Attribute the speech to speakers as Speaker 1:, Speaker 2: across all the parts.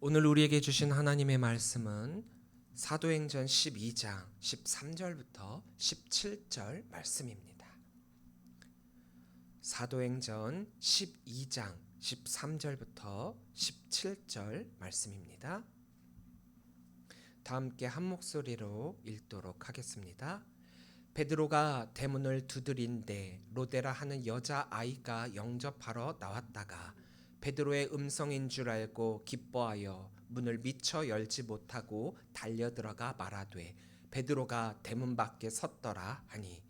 Speaker 1: 오늘 우리에게 주신 하나님의 말씀은 사도행전 12장 13절부터 17절 말씀입니다. 사도행전 12장 13절부터 17절 말씀입니다. 다 함께 한 목소리로 읽도록 하겠습니다. 베드로가 대문을 두드린데 로데라 하는 여자아이가 영접하러 나왔다가 베드로의 음성인 줄 알고 기뻐하여 문을 미처 열지 못하고 달려들어가 말하되 베드로가 대문 밖에 섰더라 하니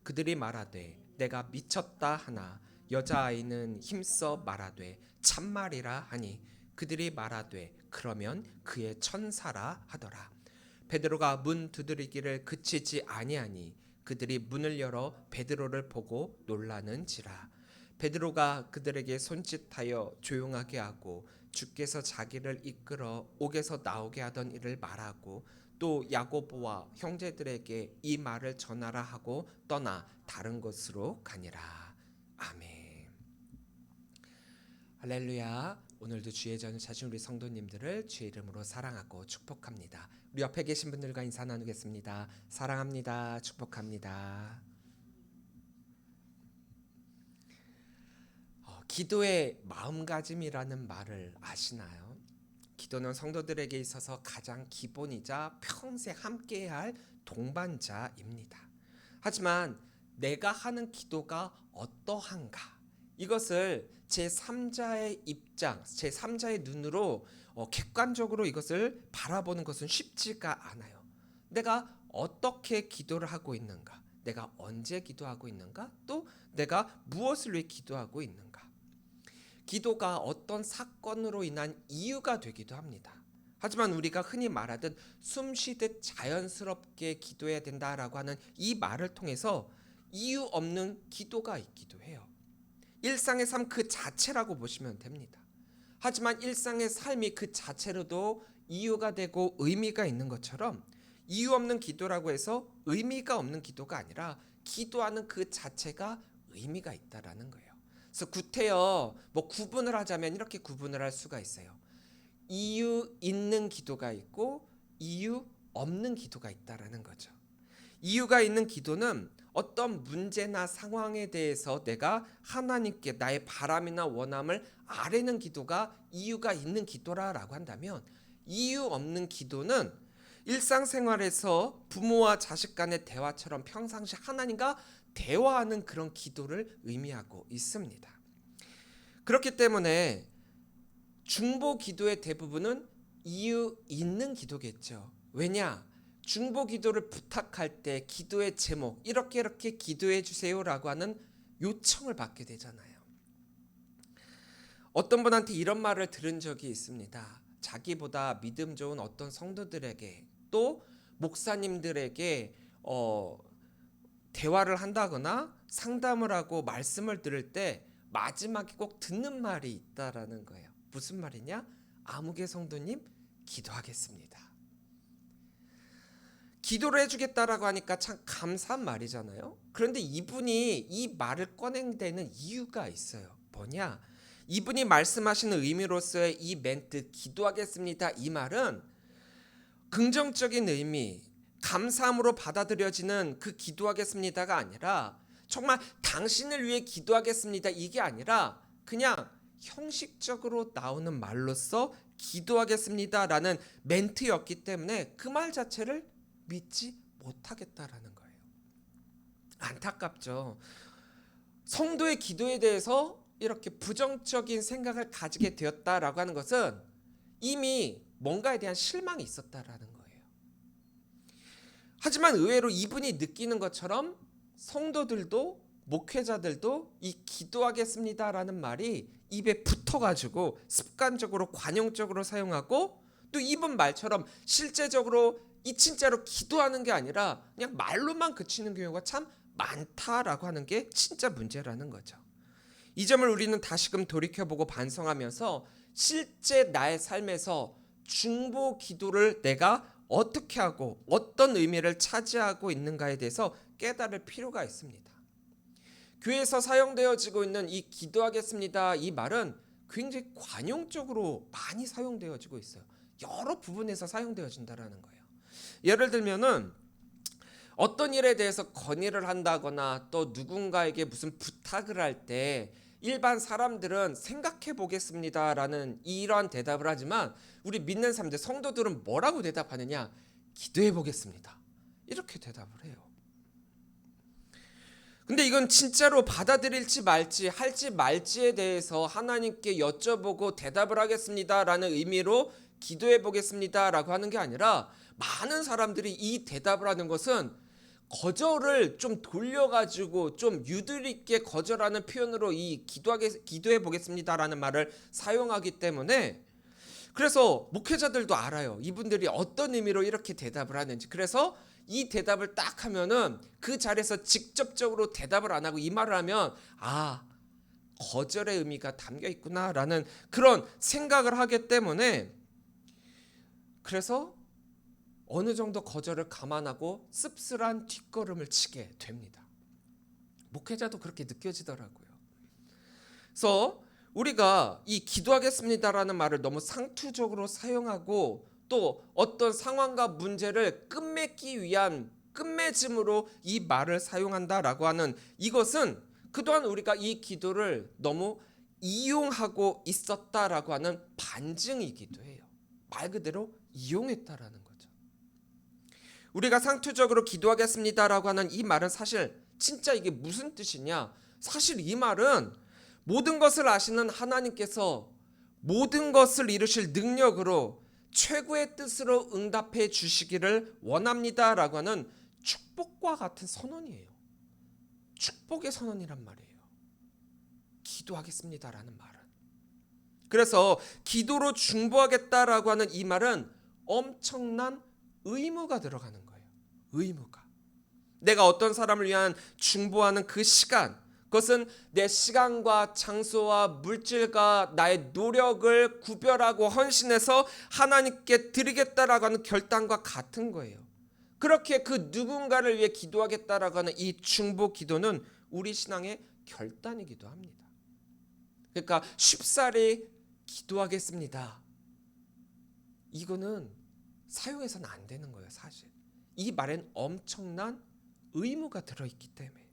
Speaker 1: 그들이 말하되 내가 미쳤다 하나 여자아이는 힘써 말하되 참말이라 하니 그들이 말하되 그러면 그의 천사라 하더라. 베드로가 문 두드리기를 그치지 아니하니 그들이 문을 열어 베드로를 보고 놀라는지라. 베드로가 그들에게 손짓하여 조용하게 하고 주께서 자기를 이끌어 옥에서 나오게 하던 일을 말하고 또 야고보와 형제들에게 이 말을 전하라 하고 떠나 다른 곳으로 가니라. 아멘. 할렐루야. 오늘도 주의 전을 찾은 우리 성도님들을 주의 이름으로 사랑하고 축복합니다. 우리 옆에 계신 분들과 인사 나누겠습니다. 사랑합니다. 축복합니다. 기도의 마음가짐이라는 말을 아시나요? 기도는 성도들에게 있어서 가장 기본이자 평생 함께해야 할 동반자입니다. 하지만 내가 하는 기도가 어떠한가? 이것을 제3자의 입장, 제3자의 눈으로 객관적으로 이것을 바라보는 것은 쉽지가 않아요. 내가 어떻게 기도를 하고 있는가? 내가 언제 기도하고 있는가? 또 내가 무엇을 위해 기도하고 있는가? 기도가 어떤 사건으로 인한 이유가 되기도 합니다. 하지만 우리가 흔히 말하듯 숨쉬듯 자연스럽게 기도해야 된다라고 하는 이 말을 통해서 이유 없는 기도가 있기도 해요. 일상의 삶 그 자체라고 보시면 됩니다. 하지만 일상의 삶이 그 자체로도 이유가 되고 의미가 있는 것처럼 이유 없는 기도라고 해서 의미가 없는 기도가 아니라 기도하는 그 자체가 의미가 있다라는 거예요. 그래서 구태여 구분을 하자면 이렇게 구분을 할 수가 있어요. 이유 있는 기도가 있고 이유 없는 기도가 있다라는 거죠. 이유가 있는 기도는 어떤 문제나 상황에 대해서 내가 하나님께 나의 바람이나 원함을 아뢰는 기도가 이유가 있는 기도라고 한다면, 이유 없는 기도는 일상생활에서 부모와 자식 간의 대화처럼 평상시 하나님과 대화하는 그런 기도를 의미하고 있습니다. 그렇기 때문에 중보 기도의 대부분은 이유 있는 기도겠죠. 왜냐? 중보 기도를 부탁할 때 기도의 제목 이렇게 기도해 주세요라고 하는 요청을 받게 되잖아요. 어떤 분한테 이런 말을 들은 적이 있습니다. 자기보다 믿음 좋은 어떤 성도들에게 또 목사님들에게 대화를 한다거나 상담을 하고 말씀을 들을 때 마지막에 꼭 듣는 말이 있다라는 거예요. 무슨 말이냐? 아무개 성도님 기도하겠습니다. 기도를 해주겠다라고 하니까 참 감사한 말이잖아요. 그런데 이분이 이 말을 꺼낸 데는 이유가 있어요. 뭐냐? 이분이 말씀하시는 의미로서의 이 멘트 기도하겠습니다. 이 말은 긍정적인 의미, 감사함으로 받아들여지는 그 기도하겠습니다가 아니라 정말 당신을 위해 기도하겠습니다. 이게 아니라 그냥 형식적으로 나오는 말로서 기도하겠습니다라는 멘트였기 때문에 그 말 자체를 믿지 못하겠다라는 거예요. 안타깝죠. 성도의 기도에 대해서 이렇게 부정적인 생각을 가지게 되었다라고 하는 것은 이미 뭔가에 대한 실망이 있었다라는 거예요. 하지만 의외로 이분이 느끼는 것처럼 성도들도 목회자들도 이 기도하겠습니다라는 말이 입에 붙어가지고 습관적으로 관용적으로 사용하고 또 이분 말처럼 실제적으로 이 진짜로 기도하는 게 아니라 그냥 말로만 그치는 경우가 참 많다라고 하는 게 진짜 문제라는 거죠. 이 점을 우리는 다시금 돌이켜보고 반성하면서 실제 나의 삶에서 중보 기도를 내가 어떻게 하고 어떤 의미를 차지하고 있는가에 대해서 깨달을 필요가 있습니다. 교회에서 사용되어지고 있는 이 기도하겠습니다 이 말은 굉장히 관용적으로 많이 사용되어지고 있어요. 여러 부분에서 사용되어진다라는 거예요. 예를 들면은 어떤 일에 대해서 건의를 한다거나 또 누군가에게 무슨 부탁을 할 때 일반 사람들은 생각해 보겠습니다라는 이러한 대답을 하지만 우리 믿는 사람들, 성도들은 뭐라고 대답하느냐? 기도해 보겠습니다. 이렇게 대답을 해요. 근데 이건 진짜로 받아들일지 말지, 할지 말지에 대해서 하나님께 여쭤보고 대답을 하겠습니다라는 의미로 기도해 보겠습니다라고 하는 게 아니라, 많은 사람들이 이 대답을 하는 것은 거절을 좀 돌려가지고 좀 유들 있게 거절하는 표현으로 이 기도해 보겠습니다라는 말을 사용하기 때문에, 그래서 목회자들도 알아요. 이분들이 어떤 의미로 이렇게 대답을 하는지. 그래서 이 대답을 딱 하면은 그 자리에서 직접적으로 대답을 안 하고 이 말을 하면, 아, 거절의 의미가 담겨 있구나라는 그런 생각을 하기 때문에, 그래서 어느 정도 거절을 감안하고 씁쓸한 뒷걸음을 치게 됩니다. 목회자도 그렇게 느껴지더라고요. 그래서 우리가 이 기도하겠습니다라는 말을 너무 상투적으로 사용하고 또 어떤 상황과 문제를 끝맺기 위한 끝맺음으로 이 말을 사용한다라고 하는 이것은 그동안 우리가 이 기도를 너무 이용하고 있었다라고 하는 반증이기도 해요. 말 그대로 이용했다라는 거죠. 우리가 상투적으로 기도하겠습니다라고 하는 이 말은 사실 진짜 이게 무슨 뜻이냐? 사실 이 말은 모든 것을 아시는 하나님께서 모든 것을 이루실 능력으로 최고의 뜻으로 응답해 주시기를 원합니다라고 하는 축복과 같은 선언이에요. 축복의 선언이란 말이에요. 기도하겠습니다라는 말은. 그래서 기도로 중보하겠다라고 하는 이 말은 엄청난 의무가 들어가는 거예요. 의무가. 내가 어떤 사람을 위한 중보하는 그 시간, 그것은 내 시간과 장소와 물질과 나의 노력을 구별하고 헌신해서 하나님께 드리겠다라고 하는 결단과 같은 거예요. 그렇게 그 누군가를 위해 기도하겠다라고 하는 이 중보 기도는 우리 신앙의 결단이기도 합니다. 그러니까 쉽사리 기도하겠습니다. 이거는 사용해서는 안 되는 거예요, 사실. 이 말엔 엄청난 의무가 들어있기 때문에.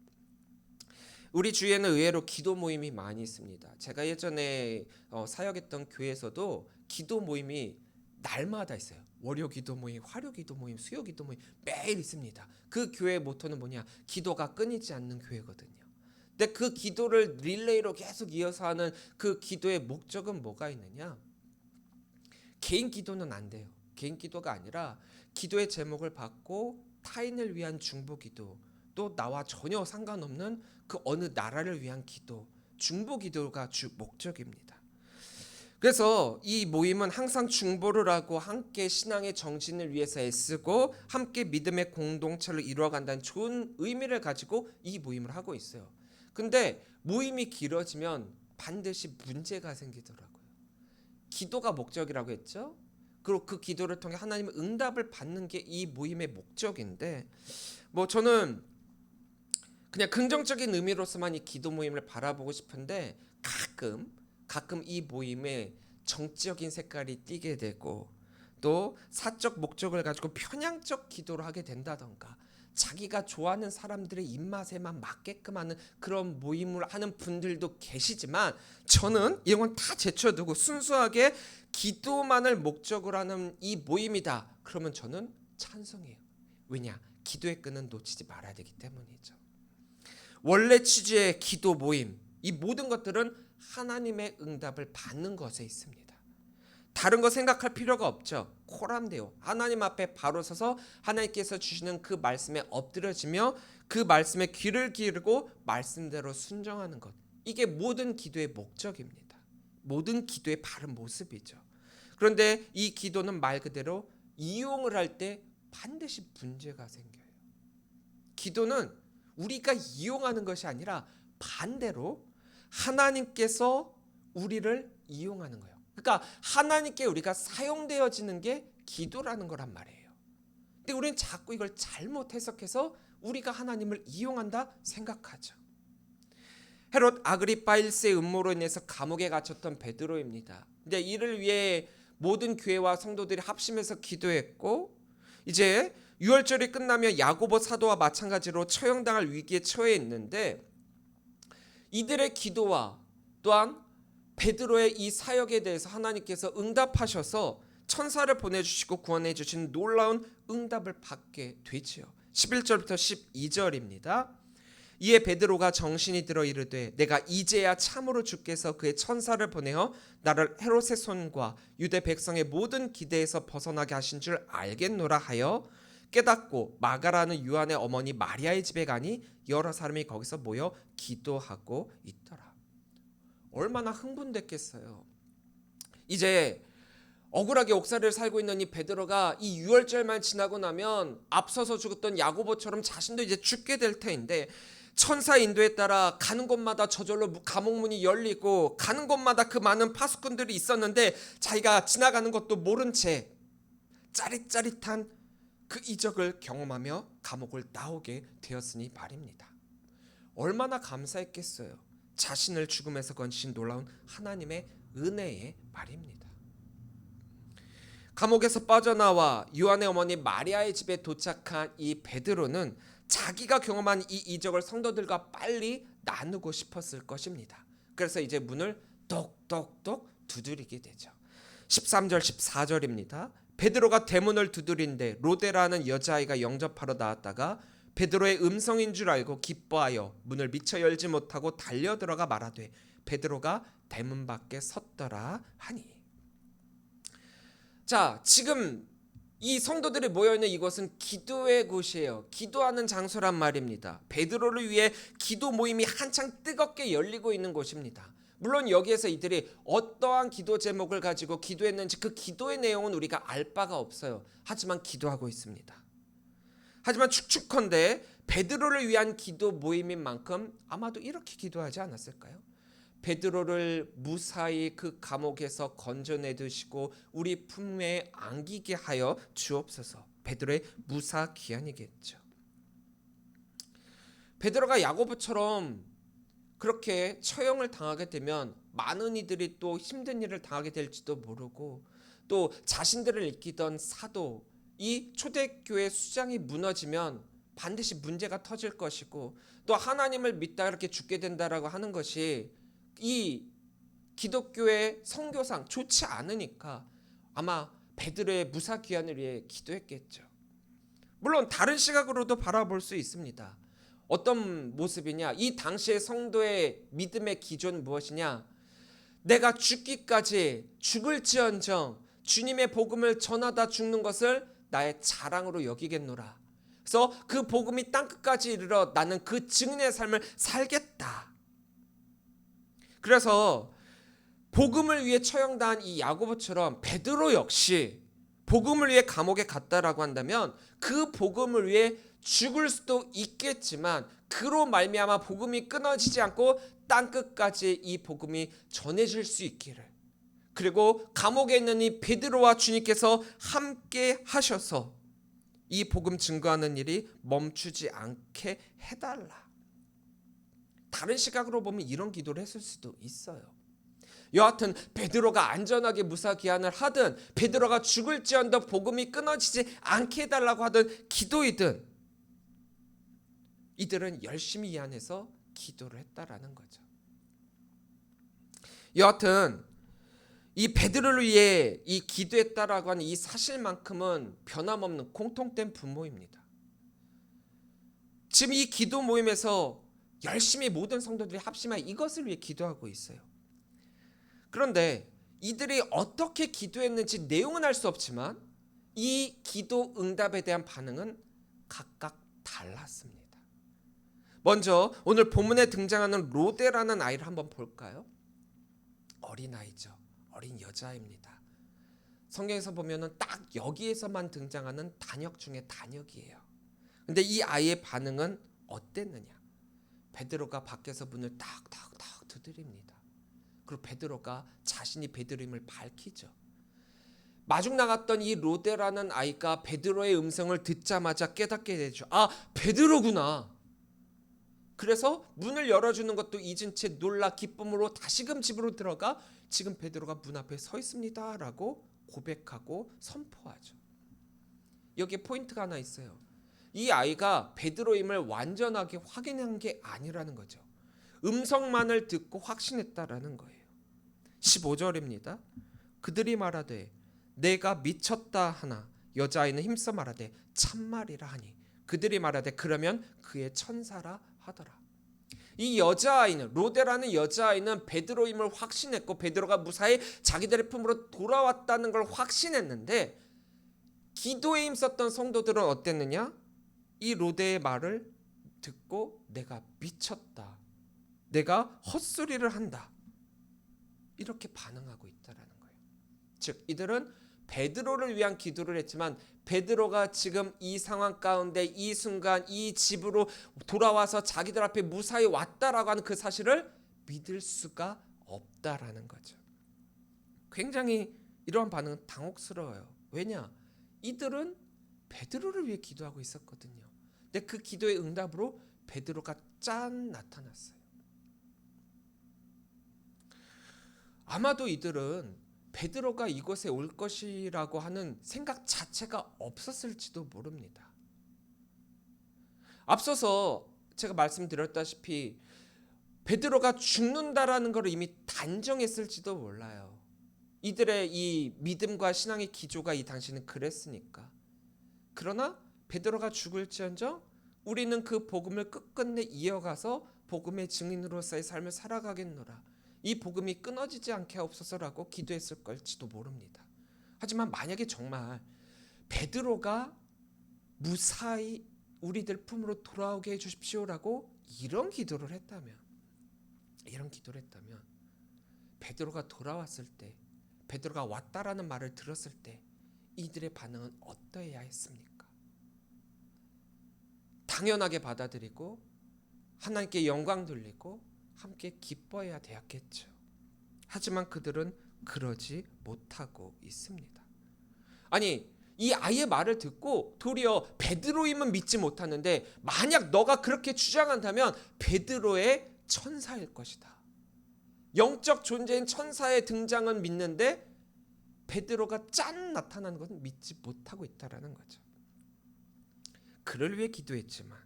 Speaker 1: 우리 주위에는 의외로 기도 모임이 많이 있습니다. 제가 예전에 사역했던 교회에서도 기도 모임이 날마다 있어요. 월요 기도 모임, 화요 기도 모임, 수요 기도 모임 매일 있습니다. 그 교회의 모토는 뭐냐? 기도가 끊이지 않는 교회거든요. 근데 그 기도를 릴레이로 계속 이어서 하는 그 기도의 목적은 뭐가 있느냐? 개인 기도는 안 돼요. 개인 기도가 아니라 기도의 제목을 받고 타인을 위한 중보 기도, 또 나와 전혀 상관없는 그 어느 나라를 위한 기도, 중보 기도가 주 목적입니다. 그래서 이 모임은 항상 중보를 하고 함께 신앙의 정신을 위해서 애쓰고 함께 믿음의 공동체를 이루어간다는 좋은 의미를 가지고 이 모임을 하고 있어요. 근데 모임이 길어지면 반드시 문제가 생기더라고요. 기도가 목적이라고 했죠. 그리고 그 기도를 통해 하나님의 응답을 받는 게 이 모임의 목적인데, 저는 그냥 긍정적인 의미로서만 이 기도 모임을 바라보고 싶은데 가끔 이 모임에 정치적인 색깔이 띠게 되고 또 사적 목적을 가지고 편향적 기도를 하게 된다던가 자기가 좋아하는 사람들의 입맛에만 맞게끔 하는 그런 모임을 하는 분들도 계시지만, 저는 이런 건 다 제쳐두고 순수하게 기도만을 목적으로 하는 이 모임이다. 그러면 저는 찬성해요. 왜냐? 기도의 끈은 놓치지 말아야 되기 때문이죠. 원래 취지의 기도 모임, 이 모든 것들은 하나님의 응답을 받는 것에 있습니다. 다른 거 생각할 필요가 없죠. 코람데오, 하나님 앞에 바로 서서 하나님께서 주시는 그 말씀에 엎드려지며 그 말씀에 귀를 기울이고 말씀대로 순종하는 것, 이게 모든 기도의 목적입니다. 모든 기도의 바른 모습이죠. 그런데 이 기도는 말 그대로 이용을 할 때 반드시 문제가 생겨요. 기도는 우리가 이용하는 것이 아니라 반대로 하나님께서 우리를 이용하는 거예요. 그러니까 하나님께 우리가 사용되어지는 게 기도라는 거란 말이에요. 근데 우리는 자꾸 이걸 잘못 해석해서 우리가 하나님을 이용한다 생각하죠. 헤롯 아그리파 1세의 음모로 인해서 감옥에 갇혔던 베드로입니다. 근데 이를 위해 모든 교회와 성도들이 합심해서 기도했고, 이제 유월절이 끝나면 야고보 사도와 마찬가지로 처형당할 위기에 처해 있는데, 이들의 기도와 또한 베드로의 이 사역에 대해서 하나님께서 응답하셔서 천사를 보내주시고 구원해 주신 놀라운 응답을 받게 되지요. 11절부터 12절입니다. 이에 베드로가 정신이 들어 이르되 내가 이제야 참으로 주께서 그의 천사를 보내어 나를 헤롯의 손과 유대 백성의 모든 기대에서 벗어나게 하신 줄 알겠노라 하여 깨닫고 마가라는 요한의 어머니 마리아의 집에 가니 여러 사람이 거기서 모여 기도하고 있더라. 얼마나 흥분됐겠어요. 이제 억울하게 옥살이를 살고 있는 이 베드로가 이 유월절만 지나고 나면 앞서서 죽었던 야고보처럼 자신도 이제 죽게 될 터인데, 천사 인도에 따라 가는 곳마다 저절로 감옥문이 열리고 가는 곳마다 그 많은 파수꾼들이 있었는데 자기가 지나가는 것도 모른 채 짜릿짜릿한 그 이적을 경험하며 감옥을 나오게 되었으니 말입니다. 얼마나 감사했겠어요. 자신을 죽음에서 건지신 놀라운 하나님의 은혜의 말입니다. 감옥에서 빠져나와 요한의 어머니 마리아의 집에 도착한 이 베드로는 자기가 경험한 이 이적을 성도들과 빨리 나누고 싶었을 것입니다. 그래서 이제 문을 똑똑똑 두드리게 되죠. 13절 14절입니다. 베드로가 대문을 두드린데 로데라는 여자아이가 영접하러 나왔다가 베드로의 음성인 줄 알고 기뻐하여 문을 미처 열지 못하고 달려들어가 말하되 베드로가 대문 밖에 섰더라 하니. 자, 지금 이 성도들이 모여있는 이곳은 기도의 곳이에요. 기도하는 장소란 말입니다. 베드로를 위해 기도 모임이 한창 뜨겁게 열리고 있는 곳입니다. 물론 여기에서 이들이 어떠한 기도 제목을 가지고 기도했는지 그 기도의 내용은 우리가 알 바가 없어요. 하지만 기도하고 있습니다. 하지만 축축컨대 베드로를 위한 기도 모임인 만큼 아마도 이렇게 기도하지 않았을까요? 베드로를 무사히 그 감옥에서 건져내 드시고 우리 품에 안기게 하여 주옵소서. 베드로의 무사 기한이겠죠. 베드로가 야고보처럼 그렇게 처형을 당하게 되면 많은 이들이 또 힘든 일을 당하게 될지도 모르고, 또 자신들을 이끌던 사도, 이 초대교회 수장이 무너지면 반드시 문제가 터질 것이고, 또 하나님을 믿다 이렇게 죽게 된다라고 하는 것이 이 기독교의 선교상 좋지 않으니까 아마 베드로의 무사 귀환을 위해 기도했겠죠. 물론 다른 시각으로도 바라볼 수 있습니다. 어떤 모습이냐? 이 당시의 성도의 믿음의 기조는 무엇이냐? 내가 죽기까지 죽을지언정 주님의 복음을 전하다 죽는 것을 나의 자랑으로 여기겠노라. 그래서 그 복음이 땅끝까지 이르러 나는 그 증인의 삶을 살겠다. 그래서 복음을 위해 처형당한 이 야고보처럼 베드로 역시 복음을 위해 감옥에 갔다라고 한다면 그 복음을 위해 죽을 수도 있겠지만 그로 말미암아 복음이 끊어지지 않고 땅끝까지 이 복음이 전해질 수 있기를, 그리고 감옥에 있는 이 베드로와 주님께서 함께 하셔서 이 복음 증거하는 일이 멈추지 않게 해달라. 다른 시각으로 보면 이런 기도를 했을 수도 있어요. 여하튼 베드로가 안전하게 무사 귀환을 하든 베드로가 죽을지언정 복음이 끊어지지 않게 해달라고 하든 기도이든 이들은 열심히 이 안에서 기도를 했다라는 거죠. 여하튼 이 베드로를 위해 이 기도했다라고 하는 이 사실만큼은 변함없는 공통된 분모입니다. 지금 이 기도 모임에서 열심히 모든 성도들이 합심하여 이것을 위해 기도하고 있어요. 그런데 이들이 어떻게 기도했는지 내용은 알 수 없지만 이 기도 응답에 대한 반응은 각각 달랐습니다. 먼저 오늘 본문에 등장하는 로데라는 아이를 한번 볼까요? 어린아이죠. 어린 여자입니다. 성경에서 보면은 딱 여기에서만 등장하는 단역 중에 단역이에요. 근데 이 아이의 반응은 어땠느냐? 베드로가 밖에서 문을 탁탁탁 두드립니다. 그리고 베드로가 자신이 베드로임을 밝히죠. 마중 나갔던 이 로데라는 아이가 베드로의 음성을 듣자마자 깨닫게 되죠. 아, 베드로구나. 그래서 문을 열어주는 것도 잊은 채 놀라 기쁨으로 다시금 집으로 들어가 지금 베드로가 문 앞에 서 있습니다 라고 고백하고 선포하죠. 여기에 포인트가 하나 있어요. 이 아이가 베드로임을 완전하게 확인한 게 아니라는 거죠. 음성만을 듣고 확신했다라는 거예요. 15절입니다. 그들이 말하되 내가 미쳤다 하나 여자아이는 힘써 말하되 참말이라 하니 그들이 말하되 그러면 그의 천사라 하더라. 이 여자아이는 로데라는 여자아이는 베드로임을 확신했고 베드로가 무사히 자기들의 품으로 돌아왔다는 걸 확신했는데 기도에 힘썼던 성도들은 어땠느냐? 이 로데의 말을 듣고 내가 미쳤다. 내가 헛소리를 한다. 이렇게 반응하고 있다라는 거예요. 즉 이들은 베드로를 위한 기도를 했지만 베드로가 지금 이 상황 가운데 이 순간 이 집으로 돌아와서 자기들 앞에 무사히 왔다라고 하는 그 사실을 믿을 수가 없다라는 거죠. 굉장히 이러한 반응은 당혹스러워요. 왜냐? 이들은 베드로를 위해 기도하고 있었거든요. 근데 그 기도의 응답으로 베드로가 짠 나타났어요. 아마도 이들은 베드로가 이곳에 올 것이라고 하는 생각 자체가 없었을지도 모릅니다. 앞서서 제가 말씀드렸다시피 베드로가 죽는다라는 걸 이미 단정했을지도 몰라요. 이들의 이 믿음과 신앙의 기조가 이 당시는 그랬으니까. 그러나 베드로가 죽을지언정 우리는 그 복음을 끝끝내 이어가서 복음의 증인으로서의 삶을 살아가겠노라. 이 복음이 끊어지지 않게 하옵소서라고 기도했을 걸지도 모릅니다. 하지만 만약에 정말 베드로가 무사히 우리들 품으로 돌아오게 해주십시오라고 이런 기도를 했다면 베드로가 돌아왔을 때 베드로가 왔다라는 말을 들었을 때 이들의 반응은 어떠해야 했습니까? 당연하게 받아들이고 하나님께 영광 돌리고 함께 기뻐해야 되었겠죠. 하지만 그들은 그러지 못하고 있습니다. 아니 이 아이의 말을 듣고 도리어 베드로임은 믿지 못하는데 만약 너가 그렇게 주장한다면 베드로의 천사일 것이다. 영적 존재인 천사의 등장은 믿는데 베드로가 짠 나타나는 것은 믿지 못하고 있다라는 거죠. 그를 위해 기도했지만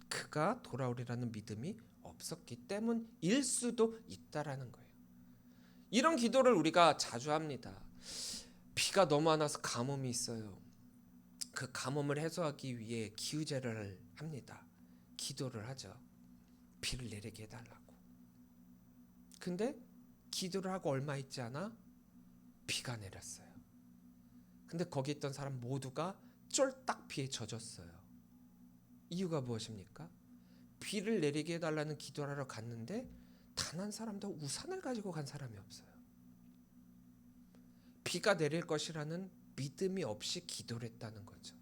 Speaker 1: 그가 돌아오리라는 믿음이 없었기 때문일 수도 있다라는 거예요. 이런 기도를 우리가 자주 합니다. 비가 너무 안 와서 가뭄이 있어요. 그 가뭄을 해소하기 위해 기우제를 합니다. 기도를 하죠. 비를 내리게 해달라고. 근데 기도를 하고 얼마 있지 않아 비가 내렸어요. 근데 거기 있던 사람 모두가 쫄딱 비에 젖었어요. 이유가 무엇입니까? 비를 내리게 해달라는 기도를 하러 갔는데 단 한 사람도 우산을 가지고 간 사람이 없어요. 비가 내릴 것이라는 믿음이 없이 기도를 했다는 거죠.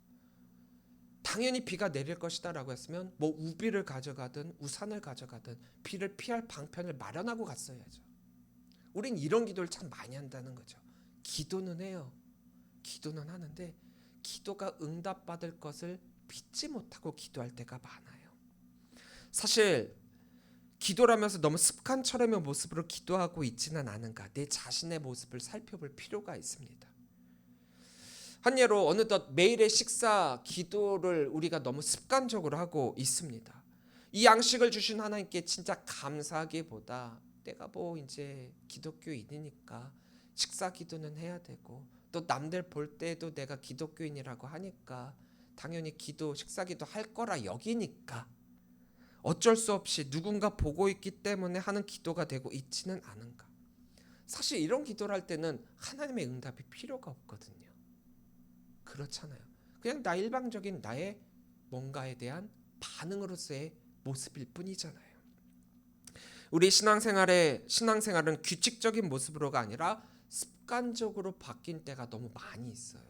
Speaker 1: 당연히 비가 내릴 것이다 라고 했으면 뭐 우비를 가져가든 우산을 가져가든 비를 피할 방편을 마련하고 갔어야죠. 우린 이런 기도를 참 많이 한다는 거죠. 기도는 해요. 기도는 하는데 기도가 응답받을 것을 믿지 못하고 기도할 때가 많아요. 사실 기도라면서 너무 습관처럼의 모습으로 기도하고 있지는 않은가, 내 자신의 모습을 살펴볼 필요가 있습니다. 한 예로 어느덧 매일의 식사 기도를 우리가 너무 습관적으로 하고 있습니다. 이 양식을 주신 하나님께 진짜 감사하기보다 내가 뭐 이제 기독교인이니까 식사 기도는 해야 되고 또 남들 볼 때도 내가 기독교인이라고 하니까 당연히 기도 식사 기도 할 거라 여기니까 어쩔 수 없이 누군가 보고 있기 때문에 하는 기도가 되고 있지는 않은가. 사실 이런 기도를 할 때는 하나님의 응답이 필요가 없거든요. 그렇잖아요. 그냥 나 일방적인 나의 뭔가에 대한 반응으로서의 모습일 뿐이잖아요. 우리 신앙생활은 규칙적인 모습으로가 아니라 습관적으로 바뀐 때가 너무 많이 있어요.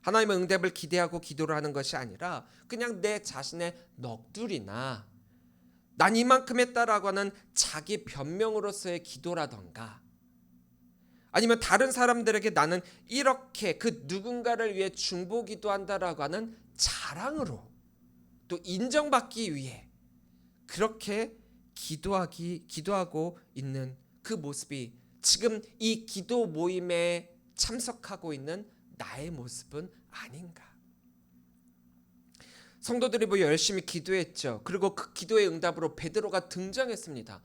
Speaker 1: 하나님의 응답을 기대하고 기도를 하는 것이 아니라 그냥 내 자신의 넋두리나 난 이만큼 했다라고 하는 자기 변명으로서의 기도라던가 아니면 다른 사람들에게 나는 이렇게 그 누군가를 위해 중보기도한다라고 하는 자랑으로 또 인정받기 위해 그렇게 기도하고 있는 그 모습이 지금 이 기도 모임에 참석하고 있는 나의 모습은 아닌가? 성도들이 뭐 열심히 기도했죠. 그리고 그 기도의 응답으로 베드로가 등장했습니다.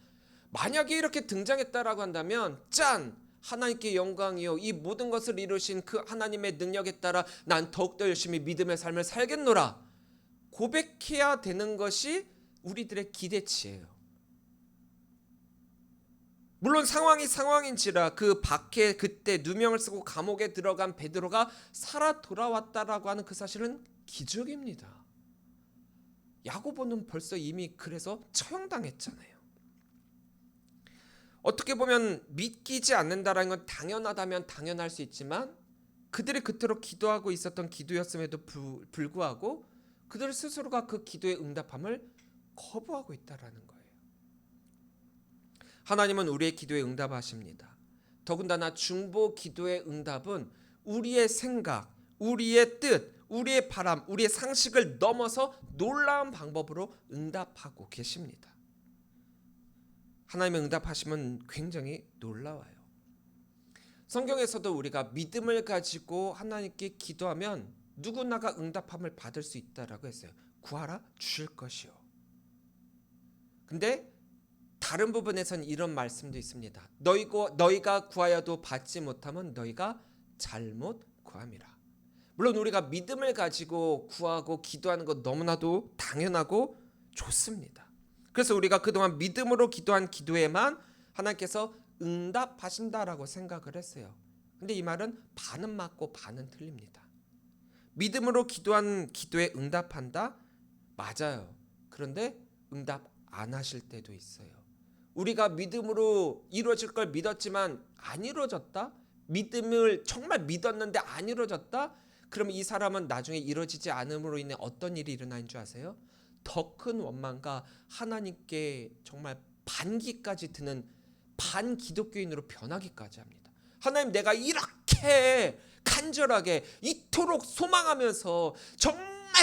Speaker 1: 만약에 이렇게 등장했다라고 한다면 짠! 하나님께 영광이요 이 모든 것을 이루신 그 하나님의 능력에 따라 난 더욱더 열심히 믿음의 삶을 살겠노라 고백해야 되는 것이 우리들의 기대치예요. 물론 상황이 상황인지라 그 밖에 그때 누명을 쓰고 감옥에 들어간 베드로가 살아 돌아왔다라고 하는 그 사실은 기적입니다. 야고보는 벌써 이미 그래서 처형당했잖아요. 어떻게 보면 믿기지 않는다라는 건 당연하다면 당연할 수 있지만 그들이 그토록 기도하고 있었던 기도였음에도 불구하고 그들 스스로가 그 기도의 응답함을 거부하고 있다라는 거예요. 하나님은 우리의 기도에 응답하십니다. 더군다나 중보 기도의 응답은 우리의 생각, 우리의 뜻, 우리의 바람, 우리의 상식을 넘어서 놀라운 방법으로 응답하고 계십니다. 하나님의 응답하심은 굉장히 놀라워요. 성경에서도 우리가 믿음을 가지고 하나님께 기도하면 누구나가 응답함을 받을 수 있다라고 했어요. 구하라 주실 것이요. 근데 다른 부분에선 이런 말씀도 있습니다. 너희가 구하여도 받지 못하면 너희가 잘못 구함이라. 물론 우리가 믿음을 가지고 구하고 기도하는 것 너무나도 당연하고 좋습니다. 그래서 우리가 그동안 믿음으로 기도한 기도에만 하나님께서 응답하신다라고 생각을 했어요. 근데 이 말은 반은 맞고 반은 틀립니다. 믿음으로 기도한 기도에 응답한다? 맞아요. 그런데 응답 안 하실 때도 있어요. 우리가 믿음으로 이루어질 걸 믿었지만 안 이루어졌다? 믿음을 정말 믿었는데 안 이루어졌다? 그럼 이 사람은 나중에 이루어지지 않음으로 인해 어떤 일이 일어나는 줄 아세요? 더 큰 원망과 하나님께 정말 반기까지 드는 반기독교인으로 변하기까지 합니다. 하나님 내가 이렇게 간절하게 이토록 소망하면서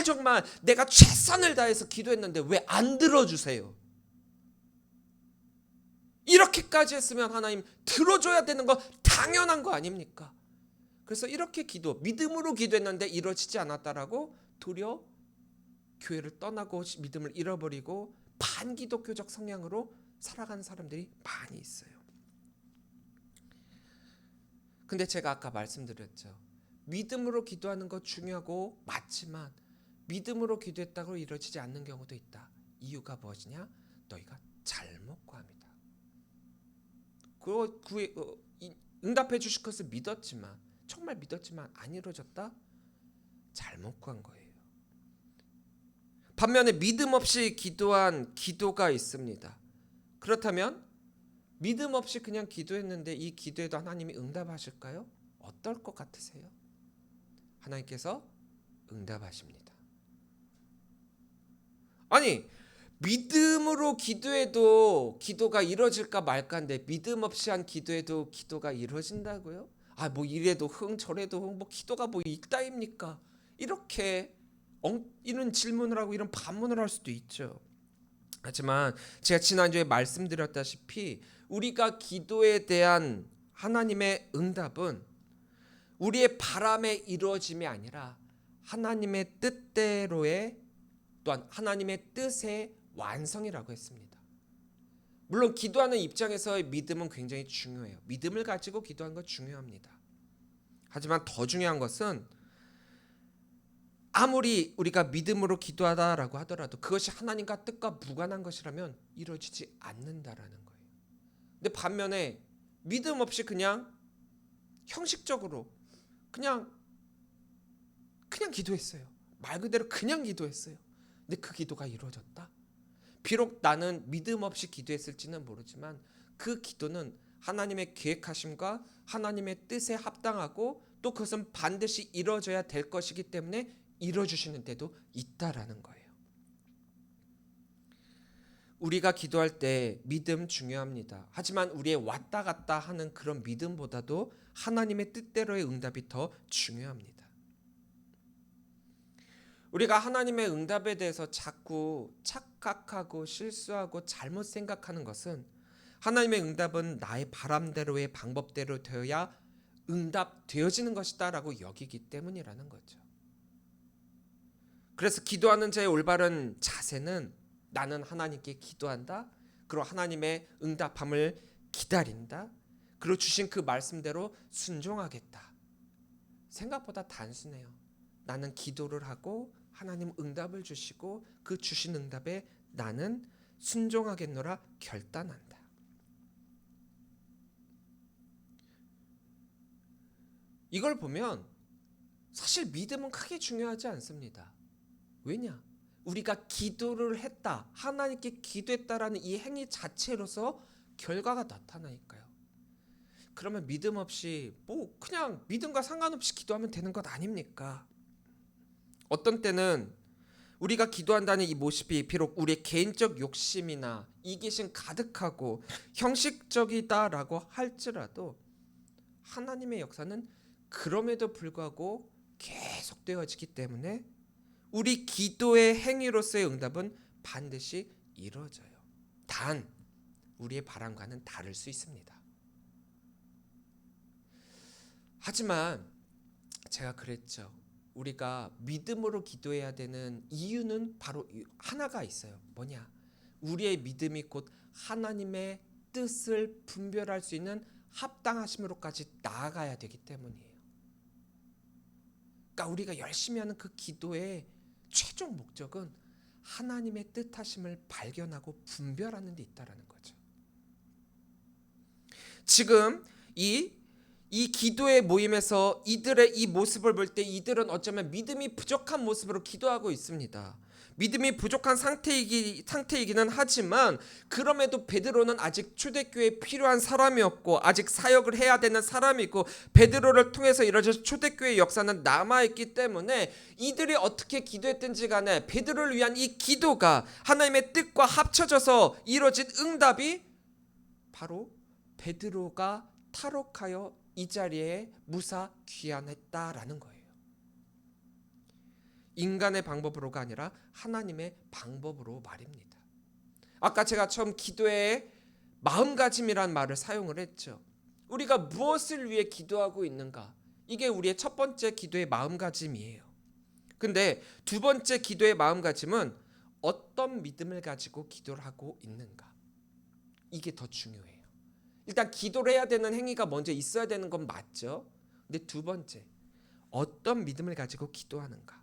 Speaker 1: 정말 내가 최선을 다해서 기도했는데 왜 안 들어주세요? 이렇게까지 했으면 하나님 들어줘야 되는 거 당연한 거 아닙니까? 그래서 이렇게 믿음으로 기도했는데 이루어지지 않았다라고 도리어 교회를 떠나고 믿음을 잃어버리고 반기독교적 성향으로 살아가는 사람들이 많이 있어요. 근데 제가 아까 말씀드렸죠. 믿음으로 기도하는 거 중요하고 맞지만 믿음으로 기도했다고 이루어지지 않는 경우도 있다. 이유가 무엇이냐? 너희가 잘못 구합니다. 응답해 주실 것을 믿었지만 정말 믿었지만 안 이루어졌다? 잘못 구한 거예요. 반면에 믿음 없이 기도한 기도가 있습니다. 그렇다면 믿음 없이 그냥 기도했는데 이 기도에도 하나님이 응답하실까요? 어떨 것 같으세요? 하나님께서 응답하십니다. 아니 믿음으로 기도해도 기도가 이루어질까 말까인데 믿음 없이 한 기도해도 기도가 이루어진다고요? 뭐 이래도 흥 저래도 흥 뭐 기도가 뭐 이따입니까? 이렇게 이런 질문을 하고 이런 반문을 할 수도 있죠. 하지만 제가 지난주에 말씀드렸다시피 우리가 기도에 대한 하나님의 응답은 우리의 바람의 이루어짐이 아니라 하나님의 뜻대로의 또한 하나님의 뜻의 완성이라고 했습니다. 물론 기도하는 입장에서의 믿음은 굉장히 중요해요. 믿음을 가지고 기도하는 건 중요합니다. 하지만 더 중요한 것은 아무리 우리가 믿음으로 기도하다라고 하더라도 그것이 하나님과 뜻과 무관한 것이라면 이루어지지 않는다라는 거예요. 근데 반면에 믿음 없이 그냥 형식적으로 그냥 기도했어요. 말 그대로 그냥 기도했어요. 근데 그 기도가 이루어졌다? 비록 나는 믿음 없이 기도했을지는 모르지만 그 기도는 하나님의 계획하심과 하나님의 뜻에 합당하고 또 그것은 반드시 이루어져야 될 것이기 때문에 이루어주시는 때도 있다라는 거예요. 우리가 기도할 때 믿음 중요합니다. 하지만 우리의 왔다 갔다 하는 그런 믿음보다도 하나님의 뜻대로의 응답이 더 중요합니다. 우리가 하나님의 응답에 대해서 자꾸 착각하고 실수하고 잘못 생각하는 것은 하나님의 응답은 나의 바람대로의 방법대로 되어야 응답되어지는 것이다 라고 여기기 때문이라는 거죠. 그래서 기도하는 자의 올바른 자세는 나는 하나님께 기도한다. 그리고 하나님의 응답함을 기다린다. 그리고 주신 그 말씀대로 순종하겠다. 생각보다 단순해요. 나는 기도를 하고 하나님 응답을 주시고 그 주신 응답에 나는 순종하겠노라 결단한다. 이걸 보면 사실 믿음은 크게 중요하지 않습니다. 왜냐? 우리가 기도를 했다, 하나님께 기도했다라는 이 행위 자체로서 결과가 나타나니까요. 그러면 믿음 없이 그냥 믿음과 상관없이 기도하면 되는 것 아닙니까? 어떤 때는 우리가 기도한다는 이 모습이 비록 우리의 개인적 욕심이나 이기심 가득하고 형식적이다라고 할지라도 하나님의 역사는 그럼에도 불구하고 계속되어지기 때문에 우리 기도의 행위로서의 응답은 반드시 이루어져요. 단 우리의 바람과는 다를 수 있습니다. 하지만 제가 그랬죠. 우리가 믿음으로 기도해야 되는 이유는 바로 하나가 있어요. 뭐냐? 우리의 믿음이 곧 하나님의 뜻을 분별할 수 있는 합당하심으로까지 나아가야 되기 때문이에요. 그러니까 우리가 열심히 하는 그 기도의 최종 목적은 하나님의 뜻하심을 발견하고 분별하는 데 있다라는 거죠. 지금 이 기도의 모임에서 이들의 이 모습을 볼 때 이들은 어쩌면 믿음이 부족한 모습으로 기도하고 있습니다. 믿음이 부족한 상태이기는 하지만 그럼에도 베드로는 아직 초대교회에 필요한 사람이었고 아직 사역을 해야 되는 사람이고 베드로를 통해서 이루어진 초대교회의 역사는 남아있기 때문에 이들이 어떻게 기도했든지 간에 베드로를 위한 이 기도가 하나님의 뜻과 합쳐져서 이루어진 응답이 바로 베드로가 탈옥하여 이 자리에 무사 귀환했다라는 거예요. 인간의 방법으로가 아니라 하나님의 방법으로 말입니다. 아까 제가 처음 기도의 마음가짐이란 말을 사용을 했죠. 우리가 무엇을 위해 기도하고 있는가? 이게 우리의 첫 번째 기도의 마음가짐이에요. 근데 두 번째 기도의 마음가짐은 어떤 믿음을 가지고 기도를 하고 있는가? 이게 더 중요해요. 일단 기도를 해야 되는 행위가 먼저 있어야 되는 건 맞죠. 근데 두 번째, 어떤 믿음을 가지고 기도하는가?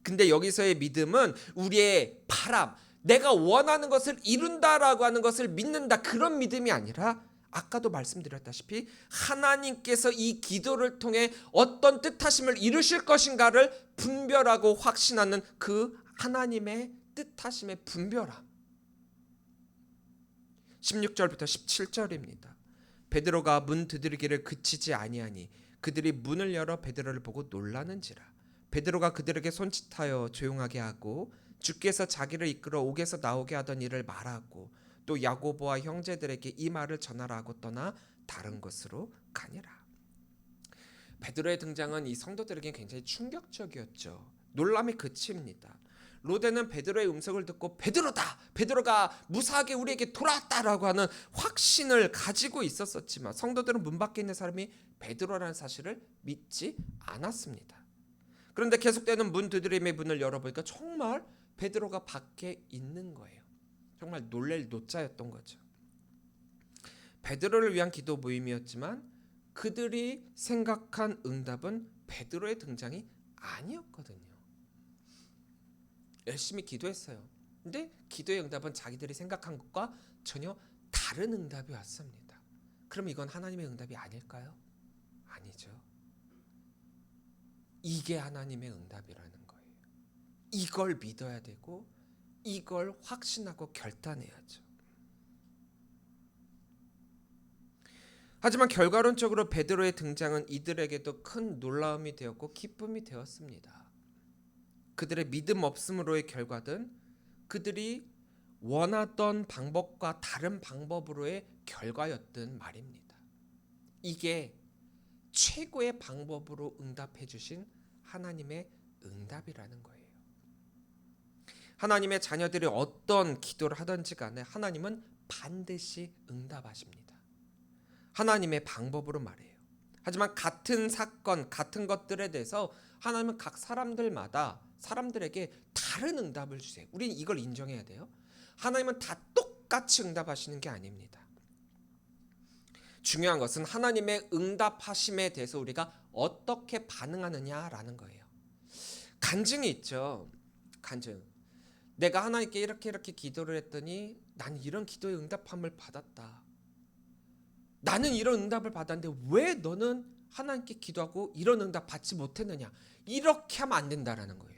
Speaker 1: 근데 여기서의 믿음은 우리의 바람, 내가 원하는 것을 이룬다라고 하는 것을 믿는다, 그런 믿음이 아니라 아까도 말씀드렸다시피 하나님께서 이 기도를 통해 어떤 뜻하심을 이루실 것인가를 분별하고 확신하는 그 하나님의 뜻하심의 분별함. 16절부터 17절입니다. 베드로가 문 두드리기를 그치지 아니하니 그들이 문을 열어 베드로를 보고 놀라는지라. 베드로가 그들에게 손짓하여 조용하게 하고 주께서 자기를 이끌어 옥에서 나오게 하던 일을 말하고 또 야고보와 형제들에게 이 말을 전하라 하고 떠나 다른 곳으로 가니라. 베드로의 등장은 이 성도들에게 굉장히 충격적이었죠. 놀람이 그칩니다. 로데는 베드로의 음성을 듣고 베드로다! 베드로가 무사하게 우리에게 돌아왔다라고 하는 확신을 가지고 있었지만 성도들은 문 밖에 있는 사람이 베드로라는 사실을 믿지 않았습니다. 그런데 계속되는 문 두드림의 문을 열어보니까 정말 베드로가 밖에 있는 거예요. 정말 놀랄 노자였던 거죠. 베드로를 위한 기도 모임이었지만 그들이 생각한 응답은 베드로의 등장이 아니었거든요. 열심히 기도했어요. 근데 기도의 응답은 자기들이 생각한 것과 전혀 다른 응답이 왔습니다. 그럼 이건 하나님의 응답이 아닐까요? 아니죠. 이게 하나님의 응답이라는 거예요. 이걸 믿어야 되고 이걸 확신하고 결단해야죠. 하지만 결과론적으로 베드로의 등장은 이들에게도 큰 놀라움이 되었고 기쁨이 되었습니다. 그들의 믿음 없음으로의 결과든 그들이 원하던 방법과 다른 방법으로의 결과였든 말입니다. 이게 최고의 방법으로 응답해 주신 하나님의 응답이라는 거예요. 하나님의 자녀들이 어떤 기도를 하든지 간에 하나님은 반드시 응답하십니다. 하나님의 방법으로 말해요. 하지만 같은 사건, 같은 것들에 대해서 하나님은 각 사람들에게 다른 응답을 주세요. 우리는 이걸 인정해야 돼요. 하나님은 다 똑같이 응답하시는 게 아닙니다. 중요한 것은 하나님의 응답하심에 대해서 우리가 어떻게 반응하느냐라는 거예요. 간증이 있죠. 간증. 내가 하나님께 이렇게 기도를 했더니 나는 이런 기도의 응답함을 받았다. 나는 이런 응답을 받았는데 왜 너는 하나님께 기도하고 이런 응답 받지 못했느냐? 이렇게 하면 안 된다라는 거예요.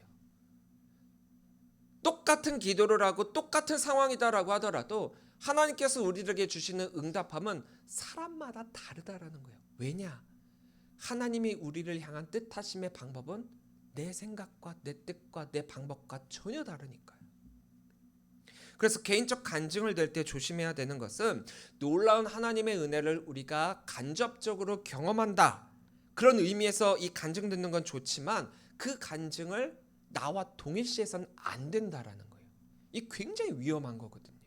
Speaker 1: 똑같은 기도를 하고 똑같은 상황이다라고 하더라도 하나님께서 우리에게 주시는 응답함은 사람마다 다르다라는 거예요. 왜냐? 하나님이 우리를 향한 뜻하심의 방법은 내 생각과 내 뜻과 내 방법과 전혀 다르니까요. 그래서 개인적 간증을 될 때 조심해야 되는 것은 놀라운 하나님의 은혜를 우리가 간접적으로 경험한다. 그런 의미에서 이 간증 듣는 건 좋지만 그 간증을 나와 동일시해서는 안 된다라는 거예요. 이 굉장히 위험한 거거든요.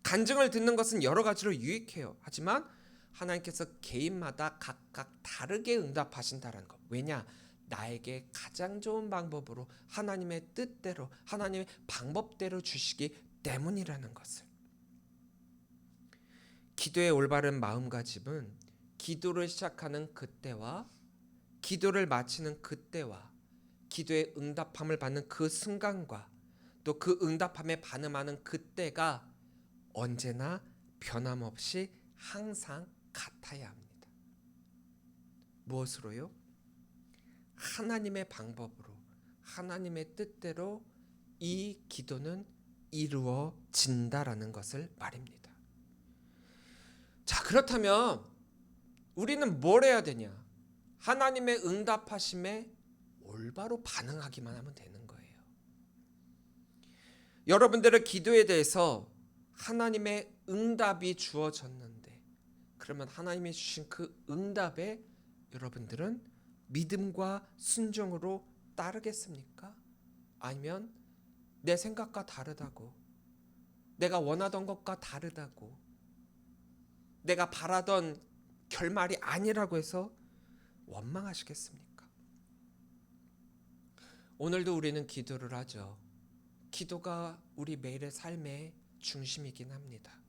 Speaker 1: 간증을 듣는 것은 여러 가지로 유익해요. 하지만 하나님께서 개인마다 각각 다르게 응답하신다라는 것. 왜냐? 나에게 가장 좋은 방법으로 하나님의 뜻대로 하나님의 방법대로 주시기 때문이라는 것을. 기도의 올바른 마음가짐은 기도를 시작하는 그때와 기도를 마치는 그때와 기도의 응답함을 받는 그 순간과 또 그 응답함에 반응하는 그때가 언제나 변함없이 항상 같아야 합니다. 무엇으로요? 하나님의 방법으로, 하나님의 뜻대로 이 기도는 이루어진다라는 것을 말입니다. 자, 그렇다면 우리는 뭘 해야 되냐? 하나님의 응답하심에 올바로 반응하기만 하면 되는 거예요. 여러분들의 기도에 대해서 하나님의 응답이 주어졌는데 그러면 하나님이 주신 그 응답에 여러분들은 믿음과 순종으로 따르겠습니까? 아니면 내 생각과 다르다고, 내가 원하던 것과 다르다고, 내가 바라던 결말이 아니라고 해서 원망하시겠습니까? 오늘도 우리는 기도를 하죠. 기도가 우리 매일의 삶의 중심이긴 합니다.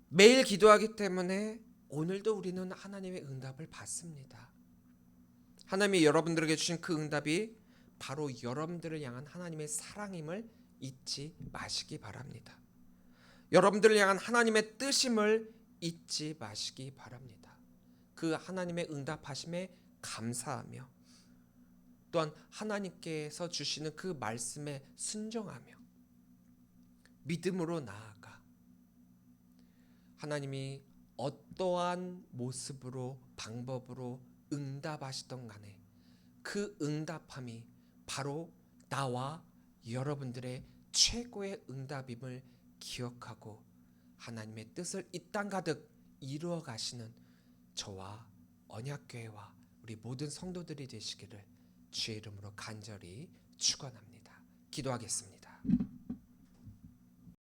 Speaker 1: 매일 기도하기 때문에 오늘도 우리는 하나님의 응답을 받습니다. 하나님이 여러분들에게 주신 그 응답이 바로 여러분들을 향한 하나님의 사랑임을 잊지 마시기 바랍니다. 여러분들을 향한 하나님의 뜻임을 잊지 마시기 바랍니다. 그 하나님의 응답하심에 감사하며 또한 하나님께서 주시는 그 말씀에 순종하며 믿음으로 나아가 하나님이 어떠한 모습으로 방법으로 응답하시던 간에 그 응답함이 바로 나와 여러분들의 최고의 응답임을 기억하고 하나님의 뜻을 이 땅 가득 이루어 가시는 저와 언약교회와 우리 모든 성도들이 되시기를 주의 이름으로 간절히 축원합니다. 기도하겠습니다.